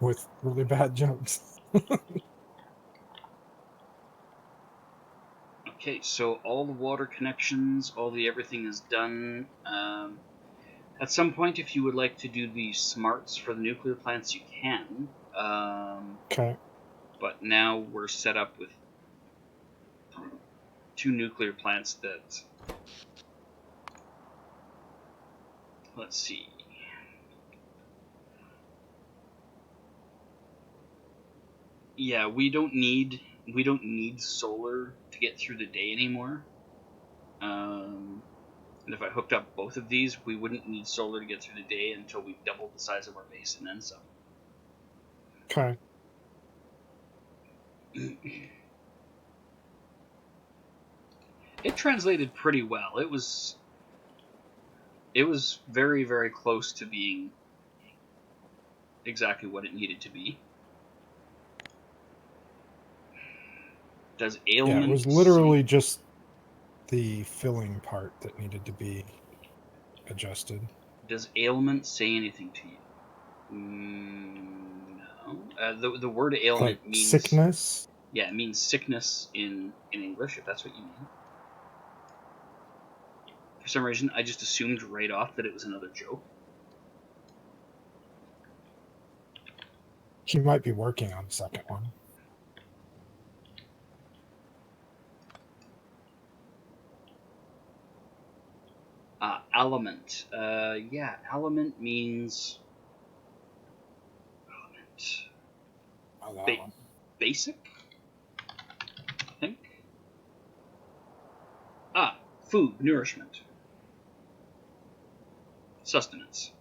with really bad jokes. Okay, so all the water connections, all the everything is done. At some point, if you would like to do the smarts for the nuclear plants, you can. Okay. But now we're set up with 2 nuclear plants that... Let's see. Yeah, we don't need solar to get through the day anymore. And if I hooked up both of these, we wouldn't need solar to get through the day until we doubled the size of our base and then some. Okay. It translated pretty well. It was very, very close to being exactly what it needed to be. Does Yeah, it ailment was say... literally just the filling part that needed to be adjusted. Does ailment say anything to you? No. The word Like ailment means... sickness. Yeah, it means sickness in English, if that's what you mean. For some reason, I just assumed right off that it was another joke. He might be working on the second one. Element. Yeah, element means... Oh, that Ba- one. basic, I think. Food, nourishment, sustenance.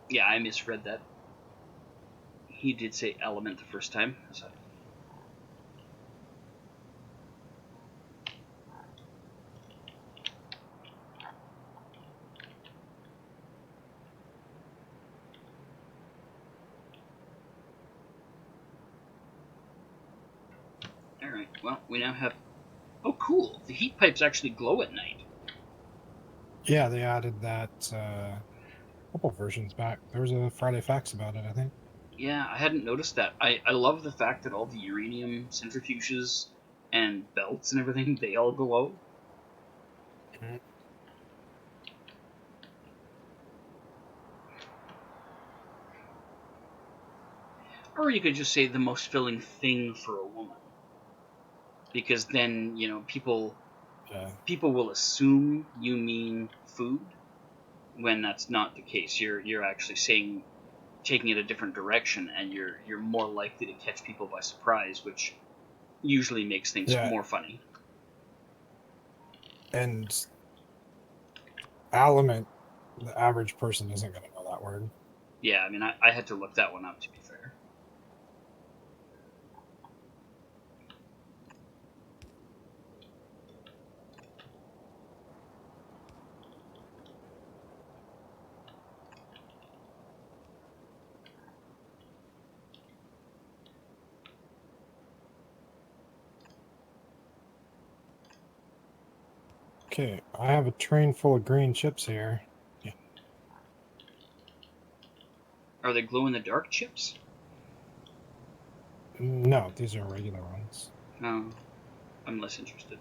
Yeah, I misread that. He did say element the first time. So. Alright, well, we now have... Oh, cool! The heat pipes actually glow at night. Yeah, they added that couple versions back. There was a Friday Facts about it, I think. Yeah, I hadn't noticed that. I love the fact that all the uranium centrifuges and belts and everything, they all glow. Mm-hmm. Or you could just say the most filling thing for a woman. Because then, people will assume you mean food when that's not the case. You're actually saying, taking it a different direction, and you're more likely to catch people by surprise, which usually makes things Yeah, more funny. and element, the average person isn't going to know that word. Yeah, I mean, I had to look that one up, to be fair. Okay, I have a train full of green chips here. Yeah. Are they glow-in-the-dark chips? No, these are regular ones. No, I'm less interested.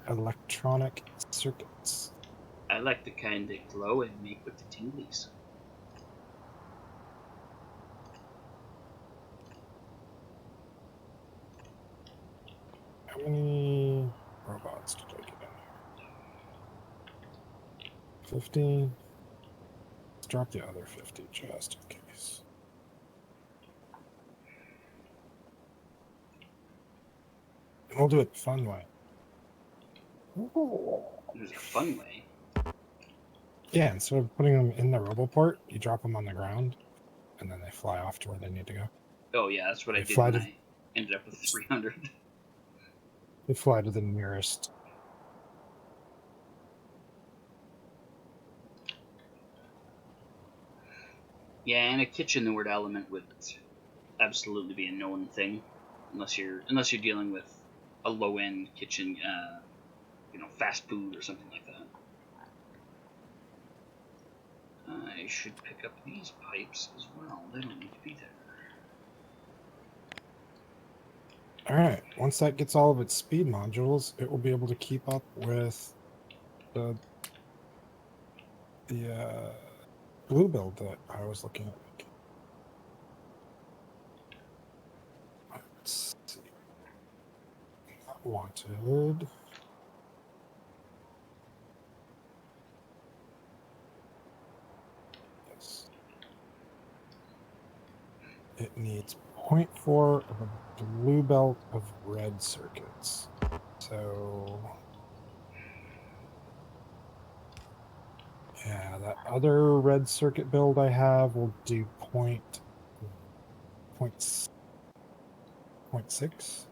Electronic circuits. I like the kind that glow and make with the tinglies. How many robots did I get in here? 50. Let's drop the other 50 just in case. And we'll do it the fun way. There's a fun way. Yeah, instead of putting them in the roboport, you drop them on the ground, and then they fly off to where they need to go. Oh yeah, that's what I They did fly when to I ended up with 300. they fly to the nearest. Yeah, in a kitchen, the word element would absolutely be a known thing, unless you're dealing with a low end kitchen, fast food or something like that. I should pick up these pipes as well. They don't need to be there. Alright, once that gets all of its speed modules, it will be able to keep up with the blue build that I was looking at. Let's see. Not wanted. Yes. It needs 0.4 of a blue belt of red circuits. So yeah, that other red circuit build I have will do point 0.6.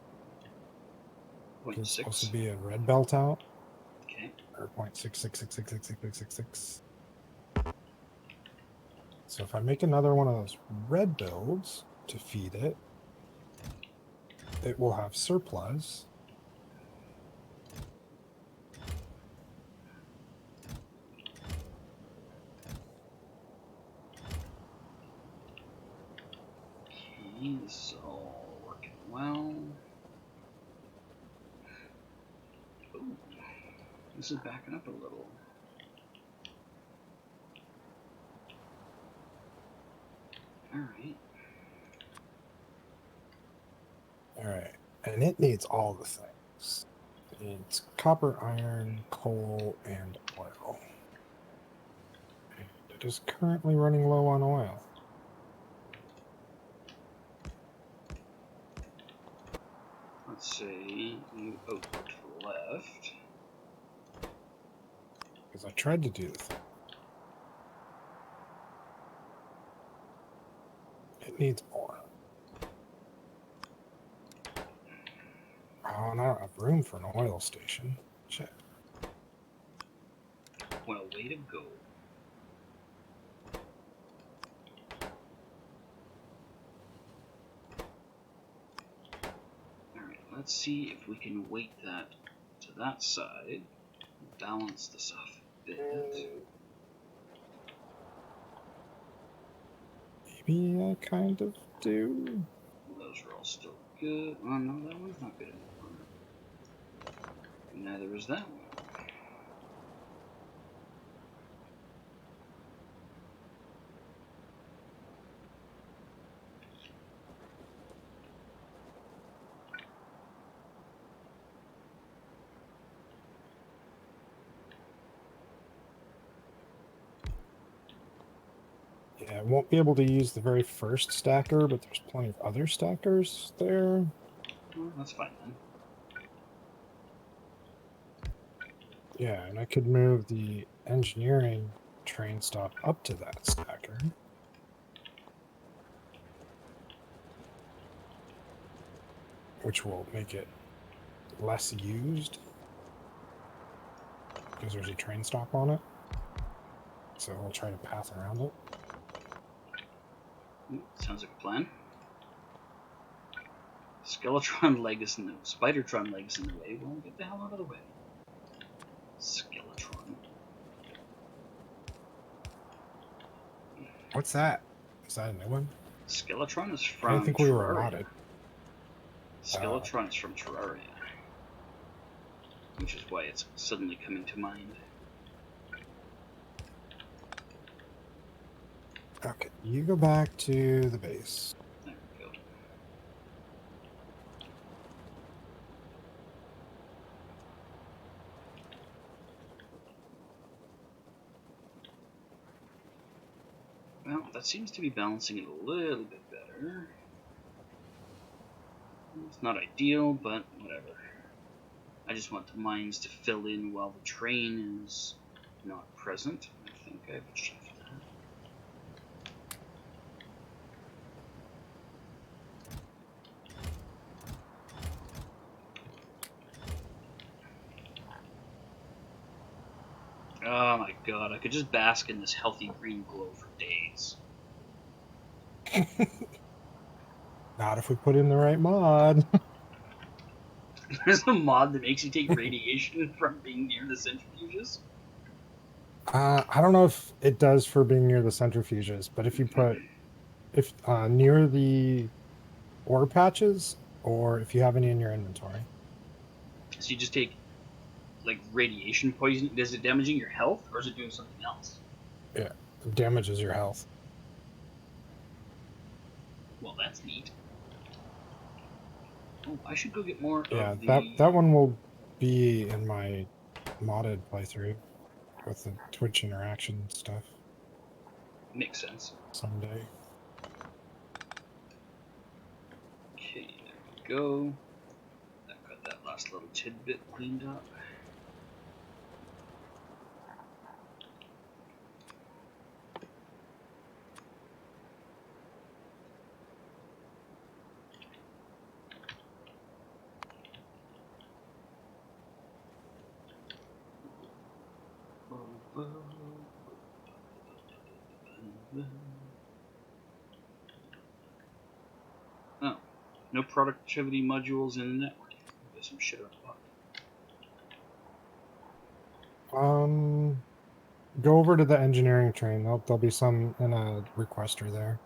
It's supposed to be a red belt out. Okay. Or 0.666666666. So if I make another one of those red builds to feed it, it will have surplus. Okay, this is all working well. Ooh, this is backing up a little. Alright. Alright, and it needs all the things. It's copper, iron, coal, and oil. And it is currently running low on oil. Let's say you out to the left. Because I tried to do the thing. It needs more. Oh, and I don't have room for an oil station. Shit. Well, way to go. Alright, let's see if we can weight that to that side. Balance this off a bit. Maybe I kind of do. Those are all still good. Oh no, that one's not good anymore. Neither is that one. Yeah, I won't be able to use the very first stacker, but there's plenty of other stackers there. Well, that's fine then. Yeah, and I could move the engineering train stop up to that stacker. Which will make it less used. Because there's a train stop on it. So we'll try to path around it. Sounds like a plan. Skeletron leg is in the Spidertron leg is in the way. Well, get the hell out of the way. Skeletron. What's that? Is that a new one? Skeletron is from I don't think we were Terraria. allotted. Skeletron is from Terraria. Which is why it's suddenly coming to mind. Okay, you go back to the base. There we go. Well, that seems to be balancing it a little bit better. It's not ideal, but whatever. I just want the mines to fill in while the train is not present. I think I've achieved that. Oh my god, I could just bask in this healthy green glow for days. Not if we put in the right mod. There's a mod that makes you take radiation from being near the centrifuges. I don't know if it does for being near the centrifuges, but if you put near the ore patches, or if you have any in your inventory. So you just take like radiation poisoning. Is it damaging your health, or is it doing something else? Yeah, it damages your health. Well, that's neat. Oh, I should go get more Yeah, of that the. one will be in my modded playthrough with the Twitch interaction stuff Makes sense. someday. Okay, there we go. I've got that last little tidbit cleaned up. Oh, no productivity modules in the network. There's some shit around. Go over to the engineering train. There'll be some in a requester there.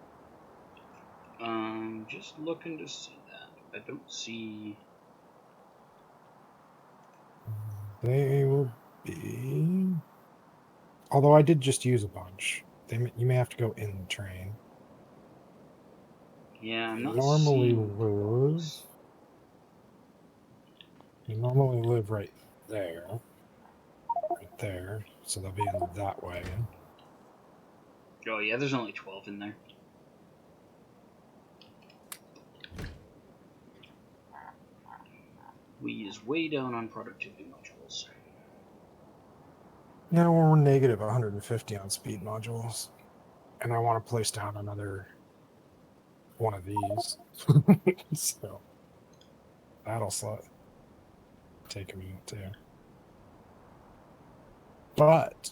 Just looking to see that. I don't see. They will be. Although I did just use a bunch. You may have to go in the train. Yeah, I'm not Normally seeing live. those. You normally live right there. Right there. So they'll be in that way. Oh yeah, there's only 12 in there. We is way down on productivity modules. Now we're negative 150 on speed modules. And I want to place down another one of these. So that'll take a minute too. But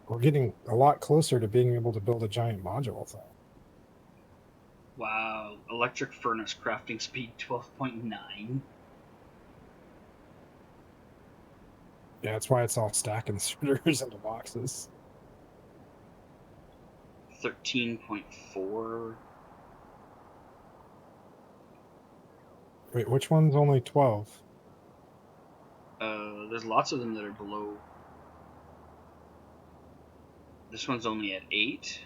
we're getting a lot closer to being able to build a giant module thing. Wow, electric furnace crafting speed 12.9. Yeah, that's why it's all stacking inserters into boxes. 13.4. Wait, which one's only 12? There's lots of them that are below. This one's only at 8.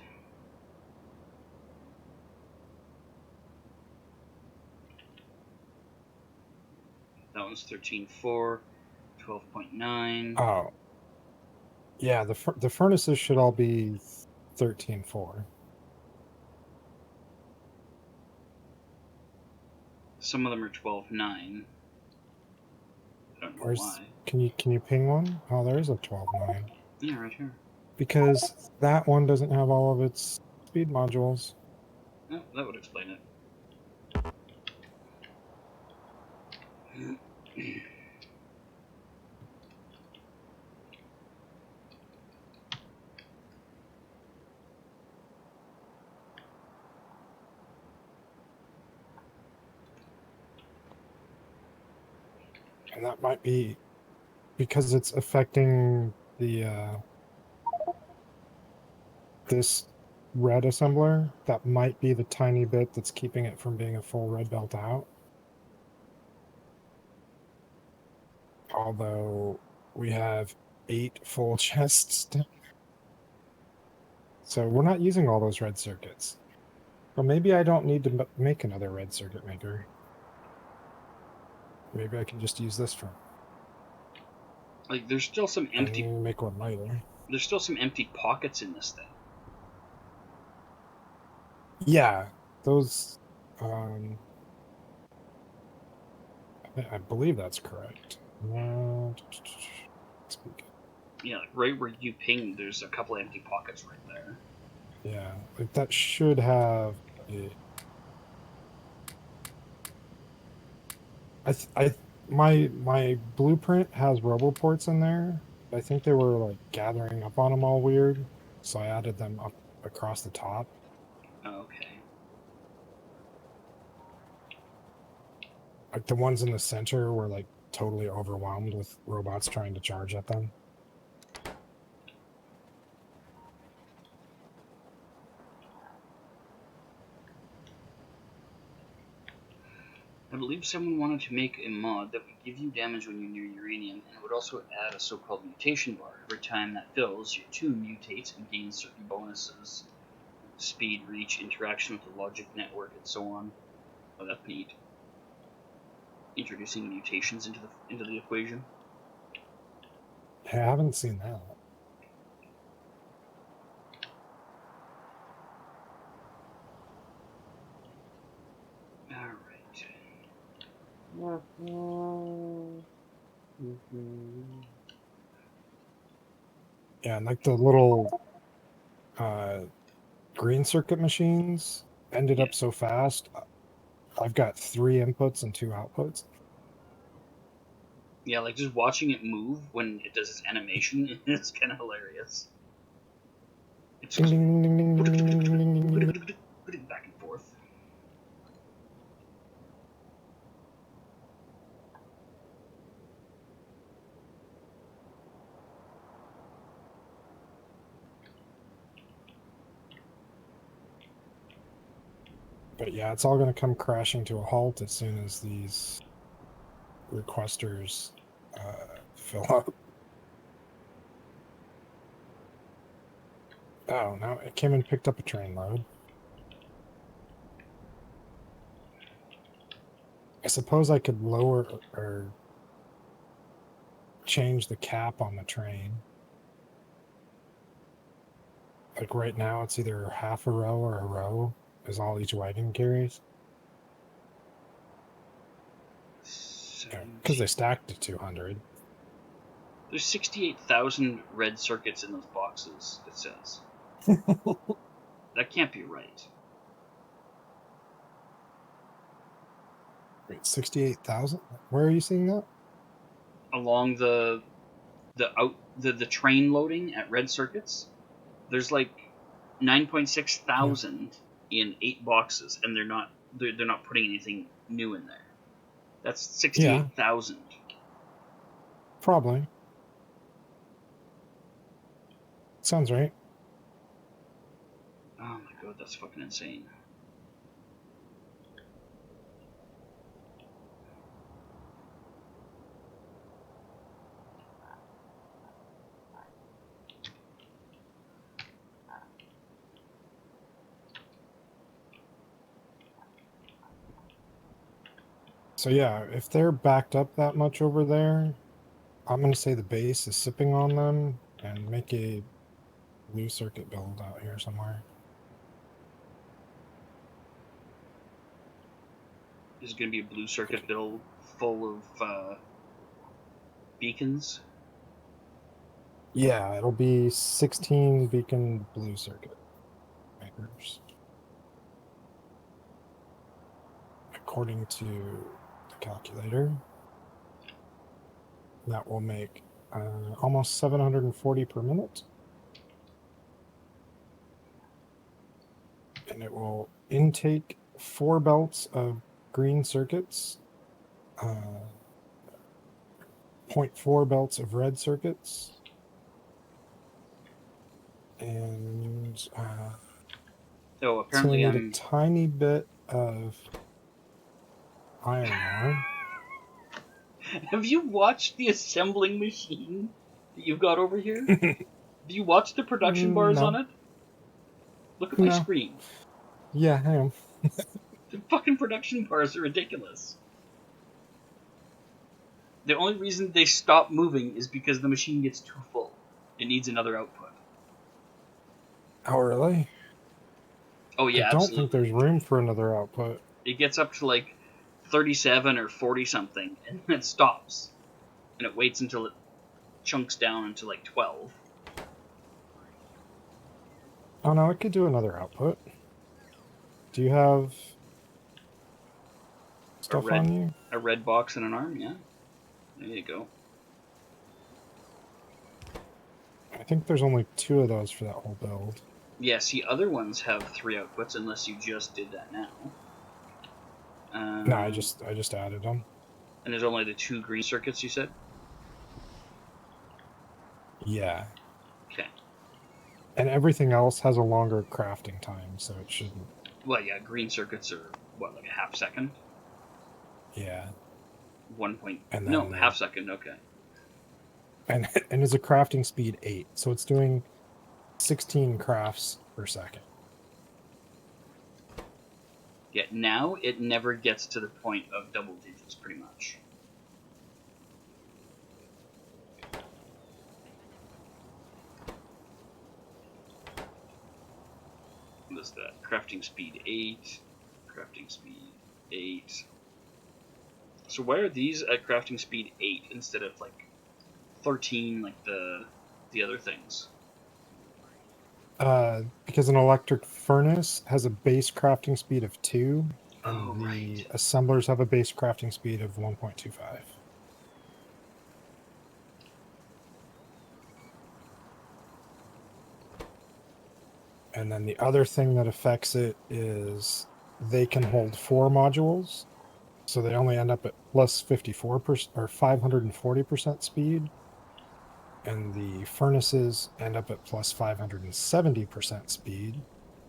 That one's 13.4. 12.9. Oh, yeah, the furnaces should all be 13.4. Some of them are 12.9. I don't know Where's why. can you ping one? Oh, there's a 12.9. Yeah, right here. Because that one doesn't have all of its speed modules. Oh, that would explain it. And that might be because it's affecting the this red assembler. That might be the tiny bit that's keeping it from being a full red belt out. Although we have 8 full chests. So we're not using all those red circuits. Well, maybe I don't need to make another red circuit maker. Maybe I can just use this for. Like, there's still some empty. And make one later. There's still some empty pockets in this thing. Yeah, those. I believe that's correct. Yeah, like right where you pinged, there's a couple empty pockets right there. Yeah, like that should have a. My blueprint has roboports in there. I think they were like gathering up on them all weird, so I added them up across the top. Okay. Like the ones in the center were like totally overwhelmed with robots trying to charge at them. believe someone wanted to make a mod that would give you damage when you're near uranium, and it would also add a so-called mutation bar. Every time that fills, your tune mutates and gains certain bonuses. Speed, reach, interaction with the logic network, and so on. Oh, that's neat. Introducing mutations into the equation. I haven't seen that. Alright. Yeah, and like the little green circuit machines ended up so fast. I've got 3 inputs and 2 outputs. Yeah, like just watching it move when it does its animation, it's kind of hilarious. It's just Ding, ding, ding, ding, ding, ding, ding, ding, ding. back and forth. But yeah, it's all going to come crashing to a halt as soon as these requesters fill up. Oh, no, it came and picked up a train load. I suppose I could lower or change the cap on the train. Like right now, it's either half a row or a row is all each wagon carries. Because they stacked to 200. There's 68,000 red circuits in those boxes, it says. That can't be right. Wait, 68,000? Where are you seeing that? Along the train loading at red circuits, there's like 9.6 thousand in 8 boxes, and they're not putting anything new in there. That's 68,000. Probably. Sounds right. Oh my god, that's fucking insane. So yeah, if they're backed up that much over there, I'm going to say the base is sipping on them and make a blue circuit build out here somewhere. This is going to be a blue circuit build full of beacons. Yeah, it'll be 16 beacon blue circuit makers. According to the calculator, that will make almost 740 per minute. And it will intake 4 belts of green circuits, 0.4 belts of red circuits, and So it's going to apparently need a tiny bit of iron ore. Have you watched the assembling machine that you've got over here? Do you watch the production bars on it? Look at my screen. Yeah, I am. The fucking production bars are ridiculous. The only reason they stop moving is because the machine gets too full. It needs another output. Oh, really? Oh yeah, I don't absolutely. think there's room for another output. It gets up to like 37 or 40 something, and then it stops. And it waits until it chunks down into like 12. Oh no, it could do another output. Do you have stuff on you? A red box and an arm, yeah. There you go. I think there's only 2 of those for that whole build. Yeah, see, other ones have 3 outputs, unless you just did that now. No, I just added them. And there's only the 2 green circuits, you said? Yeah. Okay. And everything else has a longer crafting time, so it shouldn't. Well, yeah, green circuits are, what, like a half second? Yeah. 1 point. And No, then half second. Okay. and it's a crafting speed 8, so it's doing 16 crafts per second. Yeah. Now it never gets to the point of double digits, pretty much. What is that? Crafting speed 8. Crafting speed 8. So why are these at crafting speed 8 instead of like 13 like the other things? Because an electric furnace has a base crafting speed of 2, and Oh, the right. assemblers have a base crafting speed of 1.25. And then the other thing that affects it is they can hold 4 modules, so they only end up at plus 54% or 540% speed. And the furnaces end up at plus 570% speed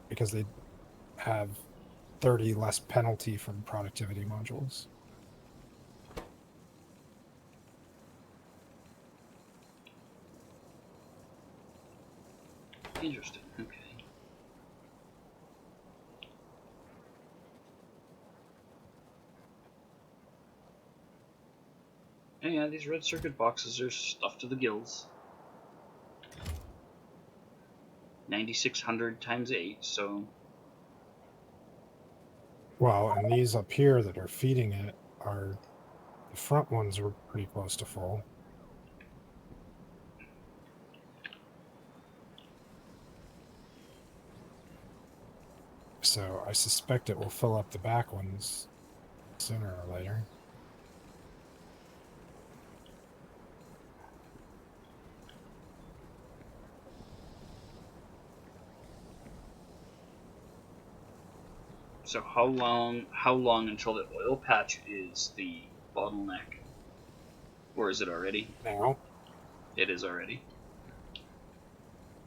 because they have 30 less penalty from productivity modules. Interesting. Okay. And yeah, these red circuit boxes are stuffed to the gills. 9600 times 8, so. Well, and these up here that are feeding it are the front ones were pretty close to full. So I suspect it will fill up the back ones sooner or later. So how long until the oil patch is the bottleneck? Or is it already? Now, It is already.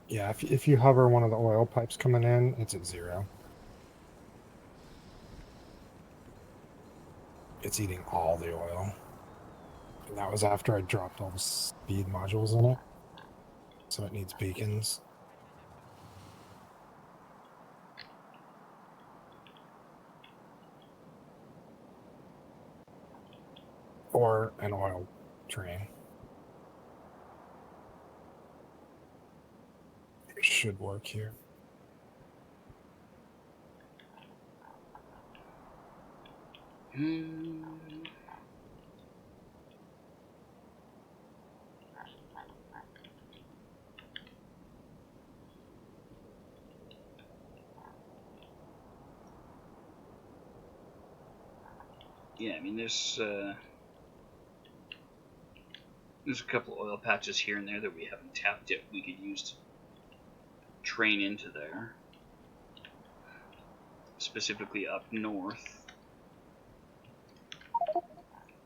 yeah, if you hover one of the oil pipes coming in, it's at 0. It's eating all the oil. And that was after I dropped all the speed modules in it. So it needs beacons. Or an oil train. It should work here. Yeah, I mean, there's a couple oil patches here and there that we haven't tapped yet. We could use to train into there, specifically up north.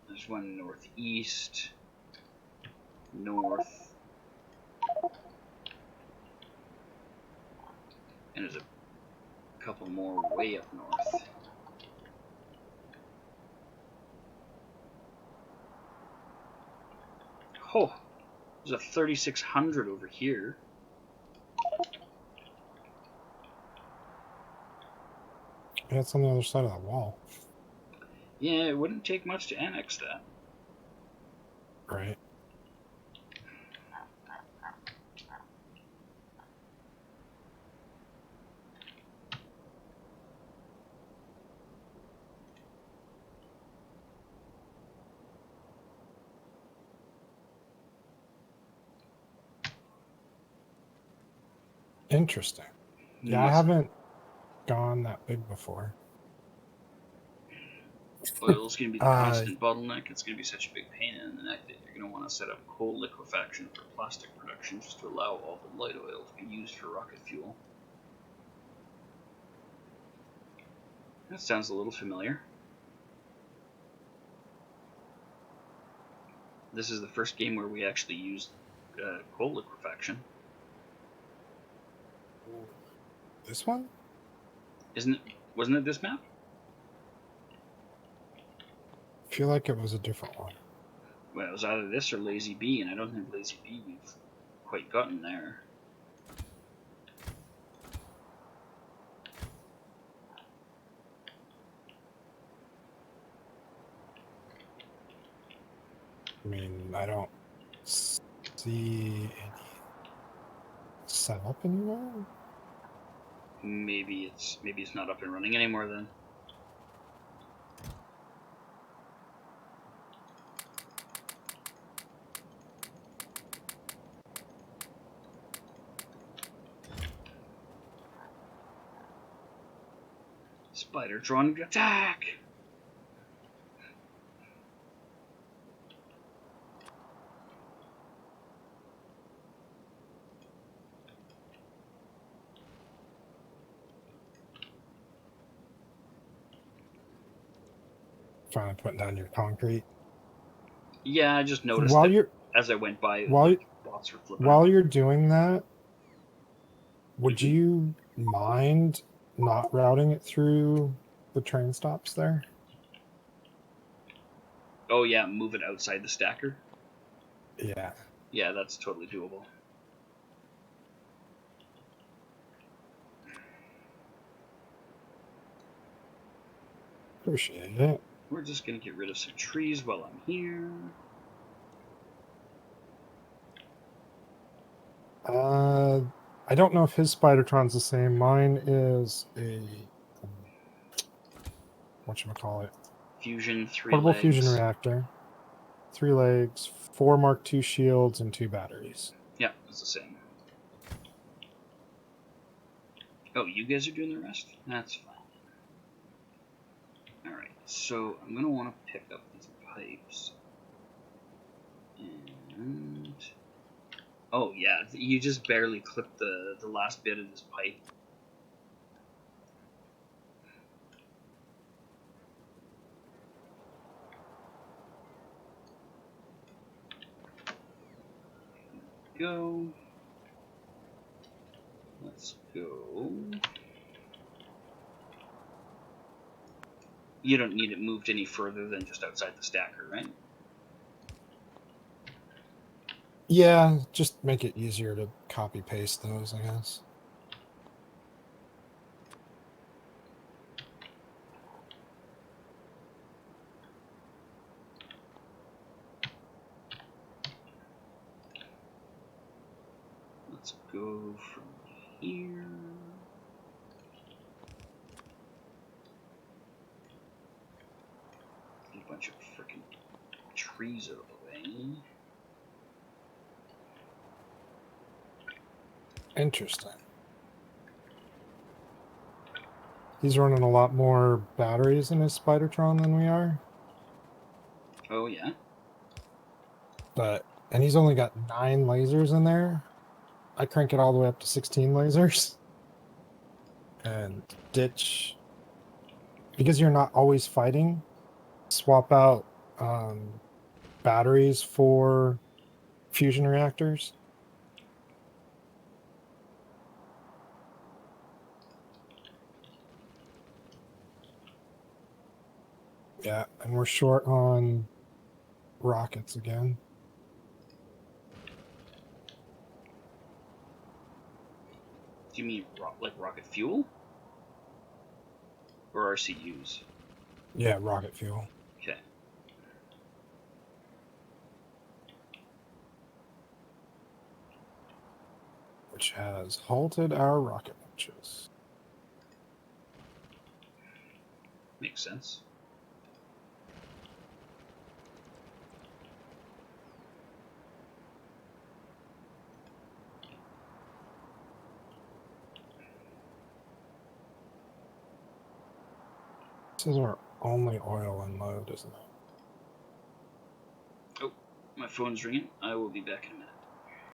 There's one northeast, north, and there's a couple more way up north. Oh, there's a 3600 over here. Yeah, it's on the other side of the wall. Yeah, it wouldn't take much to annex that. Right. Interesting. Yeah, I haven't gone that big before. Oil's going to be the constant bottleneck. It's going to be such a big pain in the neck that you're going to want to set up coal liquefaction for plastic production just to allow all the light oil to be used for rocket fuel. That sounds a little familiar. This is the first game where we actually used coal liquefaction. This one? Isn't it? Wasn't it this map? feel like it was a different one. Well, it was either this or Lazy Bee, and I don't think Lazy Bee we've quite gotten there. I mean, I don't see any set up anywhere. Maybe it's not up and running anymore then. Spidertron attack! Finally putting down your concrete. Yeah, I just noticed while that you're as I went by, bots were flipping. While you're doing that, would you mind not routing it through the train stops there? Oh yeah, move it outside the stacker? Yeah. Yeah, that's totally doable. Appreciate it. We're just gonna get rid of some trees while I'm here. I don't know if his Spidertron's the same. Mine is a whatchamacallit? Fusion, 3 portable legs. fusion reactor, 3 legs, 4 Mark II shields, and 2 batteries. Yeah, it's the same. Oh, you guys are doing the rest? That's fine. Alright, so I'm going to want to pick up these pipes. And... oh, yeah, you just barely clipped the last bit of this pipe. Go. Let's go. You don't need it moved any further than just outside the stacker, right? Yeah, just make it easier to copy paste those, I guess. Let's go from here. Get a bunch of freaking trees out of the way. Interesting. He's running a lot more batteries in his Spidertron than we are. Oh, yeah? And he's only got 9 lasers in there. I crank it all the way up to 16 lasers. And ditch. Because you're not always fighting, swap out batteries for fusion reactors. Yeah, and we're short on rockets again. Do you mean like rocket fuel? Or RCUs? Yeah, rocket fuel. Okay. Which has halted our rocket launches. Makes sense. This is our only oil unload, isn't it? Oh, my phone's ringing. I will be back in a minute.